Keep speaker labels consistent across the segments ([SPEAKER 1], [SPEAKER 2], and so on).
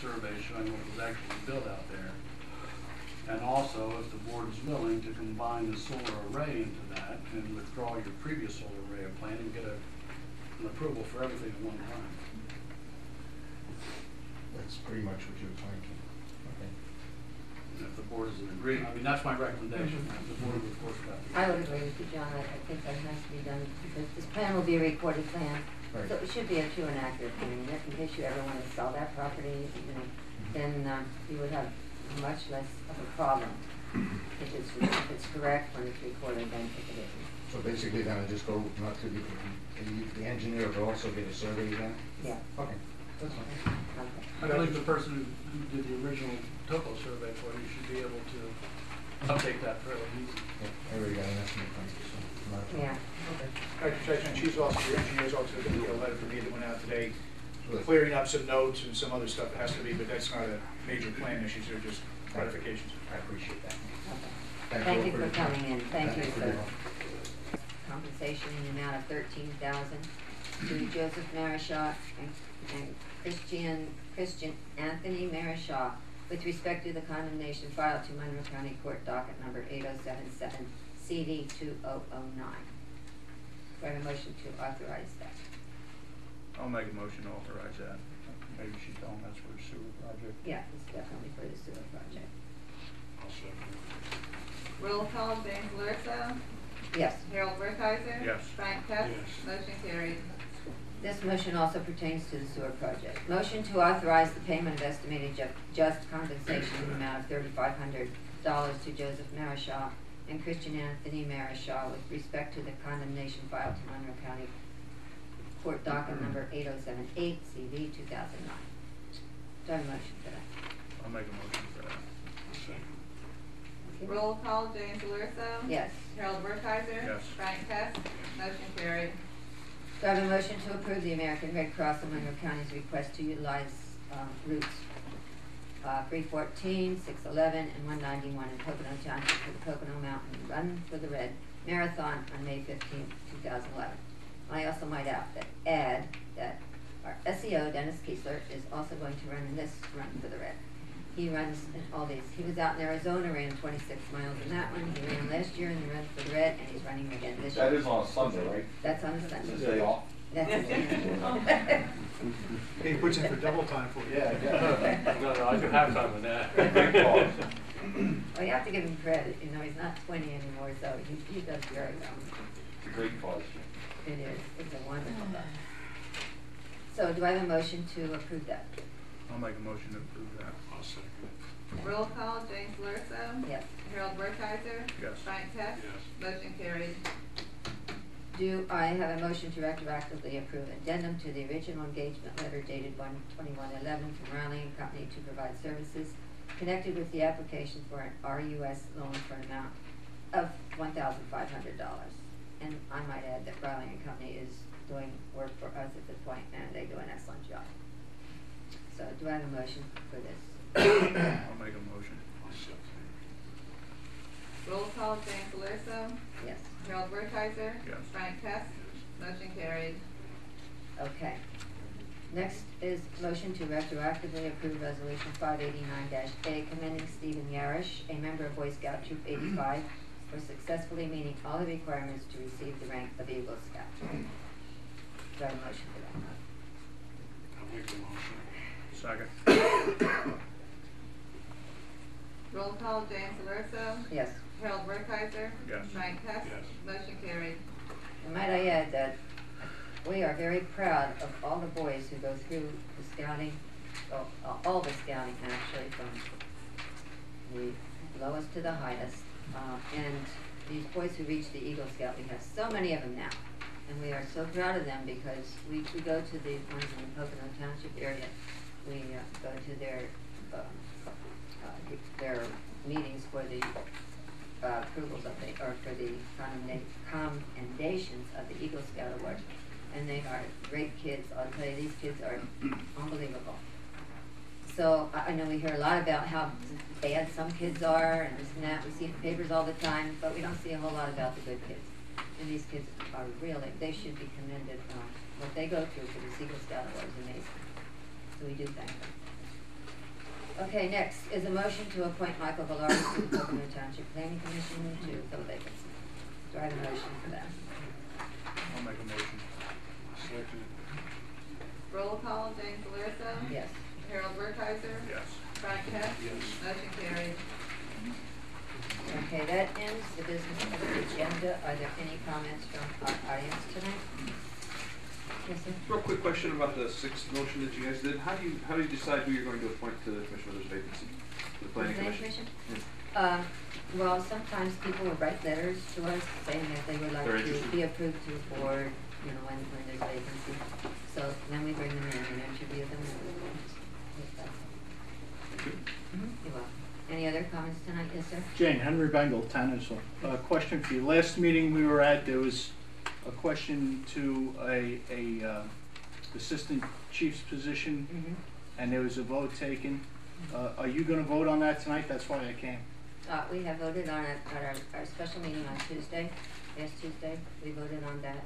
[SPEAKER 1] survey showing what was actually built out there. And also, if the board is willing to combine the solar array into that and withdraw your previous solar array plan and get an approval for everything at one time.
[SPEAKER 2] That's pretty much what you're thinking. Okay.
[SPEAKER 1] And if the board is in agreement, I mean, that's my recommendation. The board would, of course, have to.
[SPEAKER 3] I would agree with you, John. I think that has to be done because this plan will be a recorded plan.
[SPEAKER 2] Right.
[SPEAKER 3] So it should be a true and accurate plan. In case you ever want to sell that property, then you would have much less of a problem if it's correct when it's recorded than if it isn't.
[SPEAKER 2] So basically then I just go not to the engineer will also get a survey then?
[SPEAKER 3] Yeah.
[SPEAKER 2] Okay. That's fine.
[SPEAKER 3] Okay.
[SPEAKER 1] I believe the person who did the original topo survey for you should be able to update that fairly easy.
[SPEAKER 2] Yeah, I already got an estimate from you, so not a problem.
[SPEAKER 3] Yeah.
[SPEAKER 2] Okay.
[SPEAKER 4] Dr. Chechman, she's also, your engineer's also going to get a letter from me that went out today,
[SPEAKER 2] Sure.
[SPEAKER 4] clearing up some notes and some other stuff that has to be, but that's not a major plan issue, they're just clarifications.
[SPEAKER 2] I appreciate that.
[SPEAKER 3] Okay. Thank you for coming in. Thank you, sir. Compensation in the amount of $13,000 to Joseph Marishaw and Christian Anthony Marishaw with respect to the condemnation filed to Monroe County Court docket number 8077 CD 2009. Do I have a motion to authorize that?
[SPEAKER 1] I'll make a motion to authorize that. Maybe she tell them that's for a sewer project.
[SPEAKER 3] Yeah, it's definitely for the sewer project.
[SPEAKER 5] Roll call, James Lurso.
[SPEAKER 3] Yes.
[SPEAKER 5] Harold Wertheiser.
[SPEAKER 1] Yes.
[SPEAKER 5] Frank Hess.
[SPEAKER 1] Yes.
[SPEAKER 5] Motion carried.
[SPEAKER 3] This motion also pertains to the sewer project. Motion to authorize the payment of estimated just compensation in the amount of $3,500 to Joseph Marishaw and Christian Anthony Marishaw with respect to the condemnation filed to Monroe County Court docket number 8078 CV 2009. Do I have a motion for that?
[SPEAKER 1] I'll make a motion for that.
[SPEAKER 3] Okay.
[SPEAKER 5] Roll call, James Lurso.
[SPEAKER 3] Yes.
[SPEAKER 5] Harold Wertheiser.
[SPEAKER 1] Yes.
[SPEAKER 5] Frank Hess. Motion carried.
[SPEAKER 3] Do I have a motion to approve the American Red Cross of Monroe County's request to utilize routes 314, 611, and 191 in Pocono Township for the Pocono Mountain Run for the Red Marathon on May 15, 2011. I also might add that our SEO, Dennis Kiesler, is also going to run in this Run for the Red. He runs in all these. He was out in Arizona, ran 26 miles in that one. He ran last year in the Run for the Red, and he's running again this year.
[SPEAKER 6] That is on a Sunday, right?
[SPEAKER 3] That's on a Sunday.
[SPEAKER 6] It's a day off.
[SPEAKER 3] That's it.
[SPEAKER 4] He puts in for double time for you.
[SPEAKER 6] Yeah.
[SPEAKER 1] No, I can have fun with that.
[SPEAKER 6] Great cause.
[SPEAKER 3] Well, you have to give him credit. You know, he's not 20 anymore, so he does very well.
[SPEAKER 6] It's a great cause.
[SPEAKER 3] It is. It's a wonderful book. So do I have a motion to approve that?
[SPEAKER 1] I'll make a motion to approve that. I'll second it.
[SPEAKER 5] Roll call, James Lurso.
[SPEAKER 3] Yes.
[SPEAKER 5] Harold Wertheiser.
[SPEAKER 1] Yes.
[SPEAKER 5] Frank Hess.
[SPEAKER 1] Yes.
[SPEAKER 5] Motion carried.
[SPEAKER 3] Do I have a motion to retroactively approve addendum to the original engagement letter dated 1/21/11 from Riley and Company to provide services connected with the application for an RUS loan for an amount of $1,500. And I might add that Riley and Company is doing work for us at this point, and they do an excellent job. So do I have a motion for this?
[SPEAKER 1] I'll make a motion.
[SPEAKER 5] Roll call, James Lurso.
[SPEAKER 3] Yes.
[SPEAKER 5] Harold Wertheiser.
[SPEAKER 1] Yes.
[SPEAKER 5] Frank Hess. Motion carried.
[SPEAKER 3] Okay. Next is motion to retroactively approve Resolution 589-A commending Stephen Yarish, a member of Boy Scout Troop 85, for successfully meeting all the requirements to receive the rank of Eagle Scout. Do I have a motion for that?
[SPEAKER 1] I'll make the motion. Second.
[SPEAKER 5] Roll call, James Lurso.
[SPEAKER 3] Yes.
[SPEAKER 5] Harold Wertheiser.
[SPEAKER 1] Yes.
[SPEAKER 5] Frank Hess.
[SPEAKER 1] Yes.
[SPEAKER 5] Motion carried.
[SPEAKER 3] And might I add that we are very proud of all the boys who go through the scouting, all the scouting actually, from the lowest to the highest. And these boys who reach the Eagle Scout, we have so many of them now. And we are so proud of them because we go to the ones in the Pocono Township area. We go to their meetings for the approvals of the, or for the commendations of the Eagle Scout Award. And they are great kids. I'll tell you, these kids are unbelievable. So I know we hear a lot about how bad some kids are and this and that. We see it in papers all the time, but we don't see a whole lot about the good kids. And these kids are really, they should be commended. What they go through for the Eagle Scout Award is amazing. So we do thank them. Okay, next is a motion to appoint Michael Valari to the Pocono Township Planning Commission to fill a vacancy. Do I have a motion for that?
[SPEAKER 4] I'll make a motion.
[SPEAKER 1] Second.
[SPEAKER 5] Roll call, James Alerso.
[SPEAKER 3] Yes.
[SPEAKER 5] Harold Burkhalter.
[SPEAKER 4] Yes.
[SPEAKER 5] Frank Hess.
[SPEAKER 1] Yes.
[SPEAKER 5] Motion carried.
[SPEAKER 3] Okay, that ends the business of the agenda. Are there any comments from our audience tonight? Yes, sir?
[SPEAKER 7] Real quick question about the sixth motion that you guys did. How do you decide who you're going to appoint to the commission of this vacancy? To the planning
[SPEAKER 3] Planning
[SPEAKER 7] commission?
[SPEAKER 3] Well, sometimes people would write letters to us saying that they would like
[SPEAKER 7] They're
[SPEAKER 3] to
[SPEAKER 7] interested.
[SPEAKER 3] be approved to the board, you know, when there's a vacancy. So then we bring them in and interview them. You're welcome. Any other comments tonight? Yes, sir?
[SPEAKER 8] Jane, Henry Bengal, Tannersville. Question for you. Last meeting we were at, there was a question to a assistant chief's position, and there was a vote taken. Are you going to vote on that tonight? That's why I came.
[SPEAKER 3] We have voted on it at our special meeting on Tuesday. Last Tuesday, we voted on that.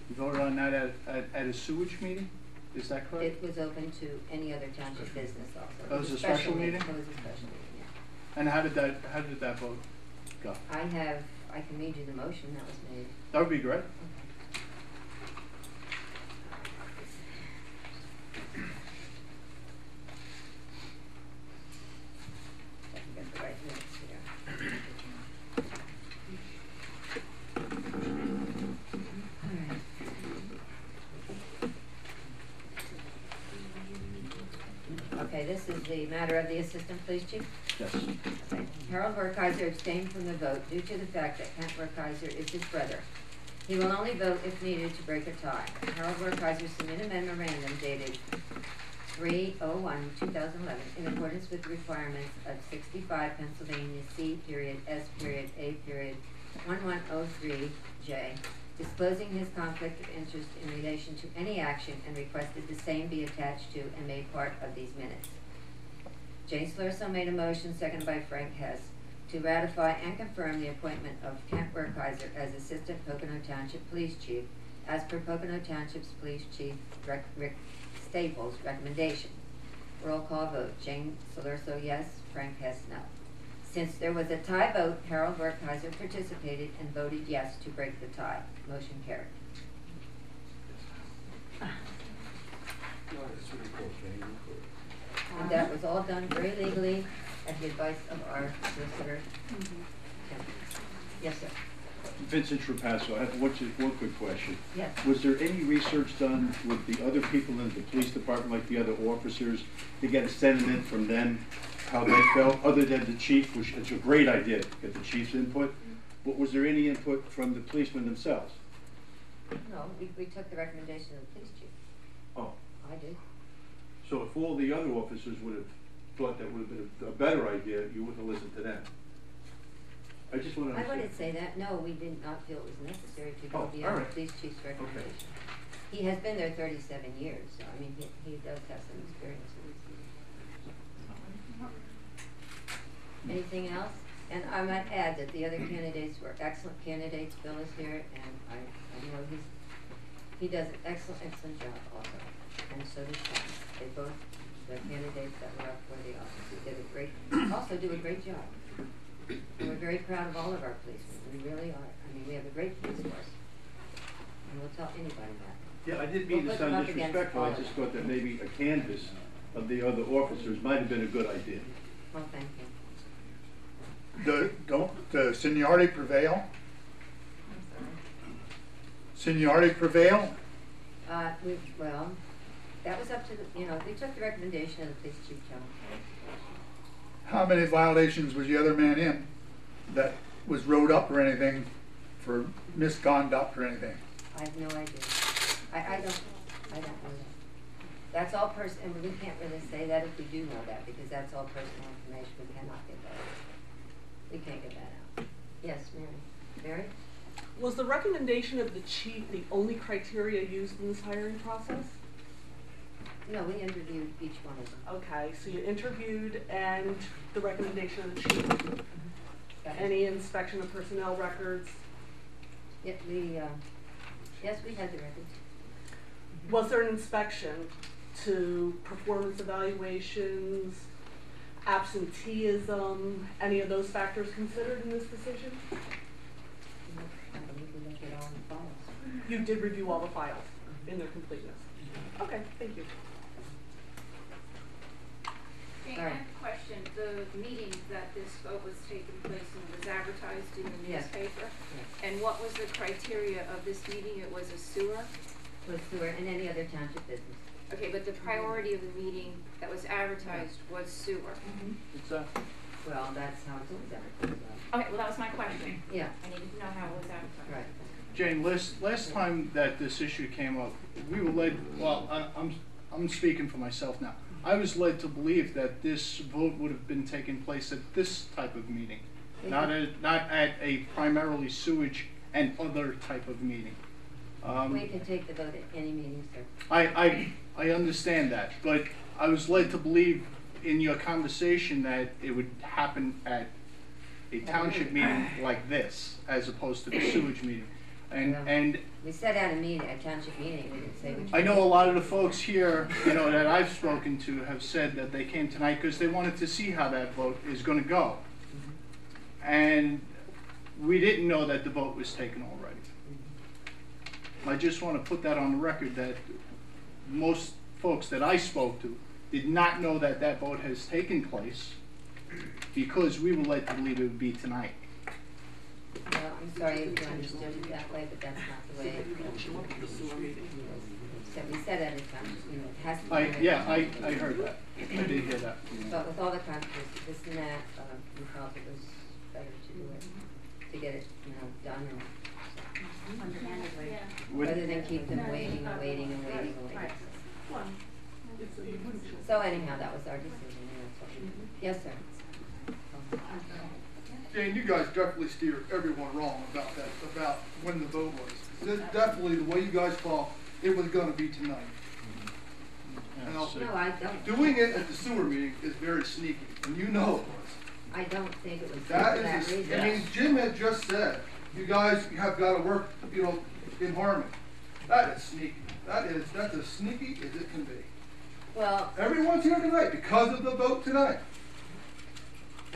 [SPEAKER 8] You voted on that at a sewage meeting? Is that correct?
[SPEAKER 3] It was open to any other township business also.
[SPEAKER 8] That was a special meeting?
[SPEAKER 3] It was a special meeting, yeah.
[SPEAKER 8] And how did that vote go?
[SPEAKER 3] I can read you the motion that was made.
[SPEAKER 8] That would be great.
[SPEAKER 3] I can get the right minutes here. All right. Okay, this is the matter of the assistant police chief.
[SPEAKER 8] Yes.
[SPEAKER 3] Okay. Harold Werkheiser abstained from the vote due to the fact that Kent Werkheiser is his brother. He will only vote if needed to break a tie. Harold Werkheiser submitted a memorandum dated 3/01/2011 in accordance with the requirements of 65 Pennsylvania C.S.A.1103J, disclosing his conflict of interest in relation to any action and requested the same be attached to and made part of these minutes. Jay Slurso made a motion, seconded by Frank Hess, to ratify and confirm the appointment of Kent Werkheiser as Assistant Pocono Township Police Chief as per Pocono Township's Police Chief Rick Staples' recommendation. Roll call vote. Jane Slurso, yes. Frank Hess, no. Since there was a tie vote, Harold Werkheiser participated and voted yes to break the tie. Motion carried. And that was all done very legally at the advice of our solicitor. Yes, sir.
[SPEAKER 9] Vincent Trapasso, I have one quick question.
[SPEAKER 3] Yes.
[SPEAKER 9] Was there any research done with the other people in the police department, like the other officers, to get a sentiment from them, how they felt, other than the chief, which it's a great idea to get the chief's input, but was there any input from the policemen themselves?
[SPEAKER 3] No, we took the recommendation of the police chief.
[SPEAKER 9] Oh,
[SPEAKER 3] I did.
[SPEAKER 9] so if all the other officers would have thought that would have been a better idea, you wouldn't have listened to them? I just want to
[SPEAKER 3] I
[SPEAKER 9] understand.
[SPEAKER 3] wouldn't say that. No, we did not feel it was necessary to go
[SPEAKER 9] Oh,
[SPEAKER 3] beyond
[SPEAKER 9] all
[SPEAKER 3] the
[SPEAKER 9] right.
[SPEAKER 3] police chief's recommendation. He has been there 37 years, so I mean, he does have some experience in this. Anything else? And I might add that the other candidates were excellent candidates. Bill is here, and I know he does an excellent job also, and so does Tom. They both, the candidates that were up for the office, also do a great job. And we're very proud of all of our policemen. We really are. I mean, we have a great police force, and we'll tell anybody that.
[SPEAKER 9] Yeah, I didn't mean
[SPEAKER 3] We'll
[SPEAKER 9] to
[SPEAKER 3] put them
[SPEAKER 9] sound
[SPEAKER 3] up against
[SPEAKER 9] disrespectful,
[SPEAKER 3] all
[SPEAKER 9] I
[SPEAKER 3] of
[SPEAKER 9] just
[SPEAKER 3] them.
[SPEAKER 9] thought that maybe a canvass of the other officers might have been a good idea.
[SPEAKER 3] Well, thank you.
[SPEAKER 10] Don't seniority prevail?
[SPEAKER 5] I'm sorry.
[SPEAKER 10] Seniority prevail?
[SPEAKER 3] Well, that was up to the, we took the recommendation of the police chief, Joe.
[SPEAKER 10] How many violations was the other man in that was wrote up or anything for misconduct or anything?
[SPEAKER 3] I have no idea. I don't know that. That's all and we can't really say that if we do know that, because that's all personal information. We cannot get that out. We can't get that out. Yes, Mary. Mary?
[SPEAKER 11] Was the recommendation of the chief the only criteria used in this hiring process?
[SPEAKER 3] No, we interviewed each one of them.
[SPEAKER 11] Okay, so you interviewed and the recommendation of the chief.
[SPEAKER 3] That
[SPEAKER 11] Any inspection of personnel records?
[SPEAKER 3] yes, we had the records.
[SPEAKER 11] Was there an inspection to performance evaluations, absenteeism, any of those factors considered in this decision?
[SPEAKER 3] I believe we looked at all the files.
[SPEAKER 11] You did review all the files in their completeness. Okay, thank you.
[SPEAKER 12] Okay,
[SPEAKER 3] All
[SPEAKER 12] I
[SPEAKER 3] right.
[SPEAKER 12] have a question. The meeting that this vote was taking place in was advertised in the
[SPEAKER 3] Yes.
[SPEAKER 12] newspaper?
[SPEAKER 3] Yes.
[SPEAKER 12] And what was the criteria of this meeting? It was a sewer?
[SPEAKER 3] With sewer and any other township business.
[SPEAKER 12] Okay, but the priority of the meeting that was advertised was sewer.
[SPEAKER 8] Exactly.
[SPEAKER 3] Well, that's how it's always advertised.
[SPEAKER 12] Okay, well, that was my question.
[SPEAKER 3] Yeah,
[SPEAKER 12] I needed to know how it was advertised.
[SPEAKER 3] right.
[SPEAKER 8] Jane, last time that this issue came up, we were led, well, I'm speaking for myself now. I was led to believe that this vote would have been taking place at this type of meeting, not at a primarily sewage and other type of meeting.
[SPEAKER 3] We can take the vote at any meeting, sir.
[SPEAKER 8] I understand that, but I was led to believe in your conversation that it would happen at a township meeting like this, as opposed to the sewage meeting. And
[SPEAKER 3] We set out a meeting, a township meeting, we didn't say which.
[SPEAKER 8] I know a lot of the folks here, that I've spoken to have said that they came tonight because they wanted to see how that vote is gonna go. And we didn't know that the vote was taken already. I just want to put that on the record that most folks that I spoke to did not know that that vote has taken place because we were led to believe it would be tonight.
[SPEAKER 3] Well, I'm sorry if you understood it that way, but that's not the way it so we said at a time, it has to be.
[SPEAKER 8] I heard that. I did hear that.
[SPEAKER 3] But with all the controversy, this and that, we felt it was better to do it, to get it, done and. Rather than keep them waiting and waiting and waiting and waiting. So anyhow, that was our decision, and that's what we did. Yes, sir.
[SPEAKER 13] Jane, you guys definitely steered everyone wrong about that, about when the vote was. This definitely, the way you guys thought it was gonna be tonight. And I'll say,
[SPEAKER 3] No, I don't.
[SPEAKER 13] doing it at the sewer meeting is very sneaky, and you know it was.
[SPEAKER 3] I don't think it was for
[SPEAKER 13] That
[SPEAKER 3] that
[SPEAKER 13] is,
[SPEAKER 3] reason.
[SPEAKER 13] I mean, Jim had just said, you guys have gotta work, in harmony. That is sneaky. That's as sneaky as it can be.
[SPEAKER 3] Well,
[SPEAKER 13] Everyone's here tonight because of the vote tonight.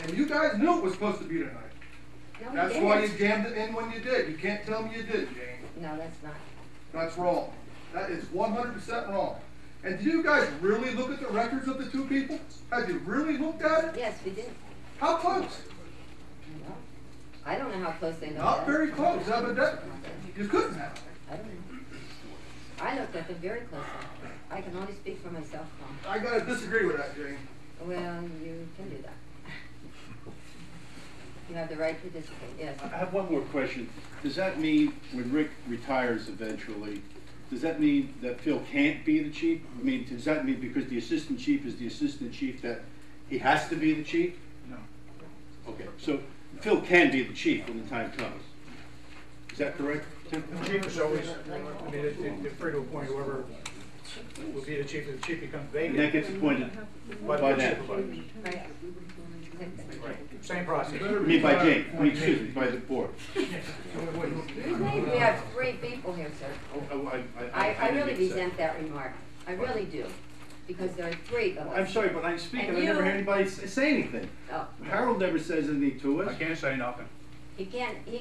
[SPEAKER 13] And you guys knew it was supposed to be tonight.
[SPEAKER 3] no, we
[SPEAKER 13] That's why you
[SPEAKER 3] didn't.
[SPEAKER 13] jammed it in when you did. You can't tell me you did, Jane.
[SPEAKER 3] No, that's not.
[SPEAKER 13] That's wrong. That is 100% wrong. And do you guys really look at the records of the two people? Have you really looked at it?
[SPEAKER 3] Yes, we did.
[SPEAKER 13] How close?
[SPEAKER 3] No. I don't know how close they looked
[SPEAKER 13] Not
[SPEAKER 3] at
[SPEAKER 13] very
[SPEAKER 3] it.
[SPEAKER 13] close, evidently. You couldn't have.
[SPEAKER 3] I don't know. I looked at them very closely. I can only speak for myself, Tom.
[SPEAKER 13] I gotta disagree with that, Jane.
[SPEAKER 3] Well, you can do that. You have the right to disagree, yes.
[SPEAKER 9] I have one more question. Does that mean when Rick retires eventually, does that mean that Phil can't be the chief? I mean, does that mean because the assistant chief is the assistant chief that he has to be the chief?
[SPEAKER 8] No.
[SPEAKER 9] Okay, so Phil can be the chief when the time comes. Is that correct, Tim?
[SPEAKER 4] The chief is always, I mean, it's free to appoint whoever will be the chief, if the chief becomes
[SPEAKER 9] And that
[SPEAKER 4] vacant.
[SPEAKER 9] gets appointed
[SPEAKER 4] By
[SPEAKER 9] by
[SPEAKER 4] the
[SPEAKER 9] them.
[SPEAKER 4] supervisors.
[SPEAKER 3] Right.
[SPEAKER 4] Right. Same process.
[SPEAKER 9] I mean, by Jane, excuse me, by the board.
[SPEAKER 3] We have three people here, sir. I really resent that remark. I really do. Because there are three of us.
[SPEAKER 9] I'm sorry, but I speak and I
[SPEAKER 3] And
[SPEAKER 9] never
[SPEAKER 3] you-
[SPEAKER 9] heard anybody say anything.
[SPEAKER 3] Oh,
[SPEAKER 9] Harold never says anything to
[SPEAKER 8] I
[SPEAKER 9] us.
[SPEAKER 8] can't say nothing.
[SPEAKER 3] he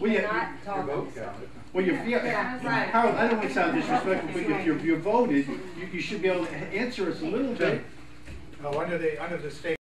[SPEAKER 9] Well, yeah,
[SPEAKER 3] cannot talk on this stuff.
[SPEAKER 9] Well, Harold, I don't want to sound disrespectful, but if you're voted, you should be able to answer us a little bit.
[SPEAKER 4] No, under the state